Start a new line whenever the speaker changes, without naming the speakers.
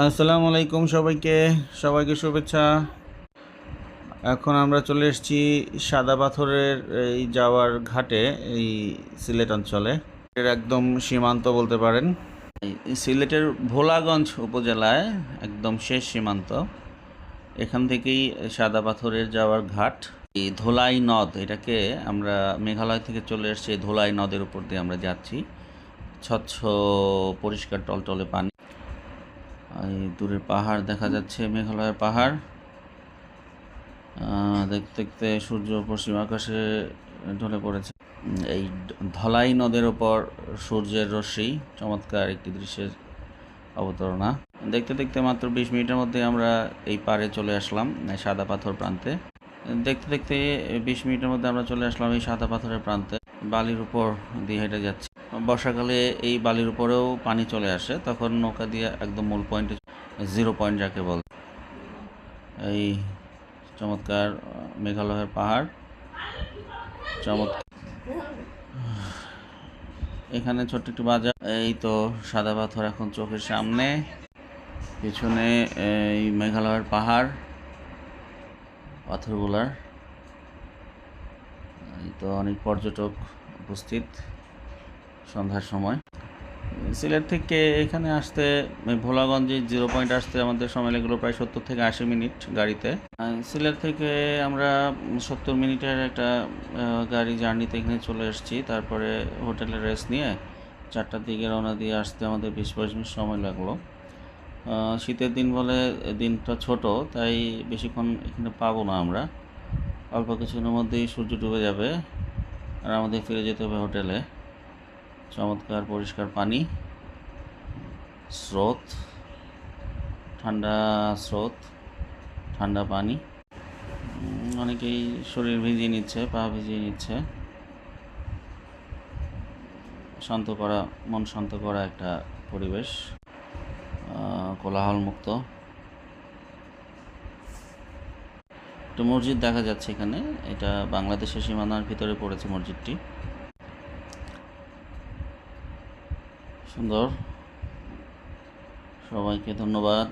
আসসালামু আলাইকুম সবাইকে। সবাইকে শুভেচ্ছা। এখন আমরা চলে এসেছি সাদা পাথরের এই যাওয়ার ঘাটে, এই সিলেট অঞ্চলে এর একদম সীমান্ত বলতে পারেন। এই সিলেটের ভোলাগঞ্জ উপজেলায় একদম শেষ সীমান্ত। এখান থেকেই সাদা পাথরের যাওয়ার ঘাট। এই ধোলাই নদ, এটাকে আমরা মেঘালয় থেকে চলে এসেছি, ধোলাই নদের উপর দিয়ে আমরা যাচ্ছি। স্বচ্ছ পরিষ্কার টলটলে পানি। এই দূরে পাহাড় দেখা যাচ্ছে, মেঘালয়ের পাহাড়। দেখতে দেখতে সূর্য পশ্চিম আকাশে ঢলে পড়েছে। এই ধলাই নদের ওপর সূর্যের রশ্মি, চমৎকার একটি দৃশ্যের অবতারণা। দেখতে দেখতে মাত্র 20 মিনিটের মধ্যে আমরা এই পাড়ে চলে আসলাম, সাদা পাথর প্রান্তে। দেখতে দেখতে 20 মিনিটের মধ্যে আমরা চলে আসলাম এই সাদা পাথরের প্রান্তে। বালির উপর দিয়ে হেঁটে যাচ্ছি। বর্ষাকালে এই বালির উপরেও পানি চলে আসে, তখন নৌকা দিয়ে একদম মূল পয়েন্টে, 0 পয়েন্ট যাকে বলে। এই চমৎকার মেঘালয়ের পাহাড়, চমৎকার। এখানে ছোট্ট একটি বাজার। এই তো সাদা পাথর এখন চোখের সামনে, পিছনে এই মেঘালয়ের পাহাড়, পাথরগুলার। এই তো অনেক পর্যটক উপস্থিত সন্ধ্যার সময়। সিলেট থেকে এখানে আসতে, ভোলাগঞ্জে 0 পয়েন্ট আসতে আমাদের সময় লাগলো প্রায় 70 থেকে 80 মিনিট গাড়িতে। সিলেট থেকে আমরা 70 মিনিটের একটা গাড়ি জার্নিতে এখানে চলে এসেছি। তারপরে হোটেলে রেস্ট নিয়ে 4টার দিকে রওনা দিয়ে আসতে আমাদের 20-22 মিনিট সময় লাগলো। শীতের দিন বলে দিনটা ছোট, তাই বেশিক্ষণ এখানে পাবো না আমরা। অল্প কিছুক্ষণের মধ্যেই সূর্য ডুবে যাবে আর আমাদের ফিরে যেতে হবে হোটেলে। চমৎকার পরিষ্কার পানি, স্রোত, ঠান্ডা স্রোত, ঠান্ডা পানি। অনেকেই শরীর ভিজিয়ে নিচ্ছে, পা ভিজিয়ে নিচ্ছে। শান্ত করা, মন শান্ত করা একটা পরিবেশ, কোলাহল মুক্ত। একটা মসজিদ দেখা যাচ্ছে এখানে, এটা বাংলাদেশের সীমানার ভিতরে পড়েছে মসজিদটি। সুন্দর। সবাইকে ধন্যবাদ।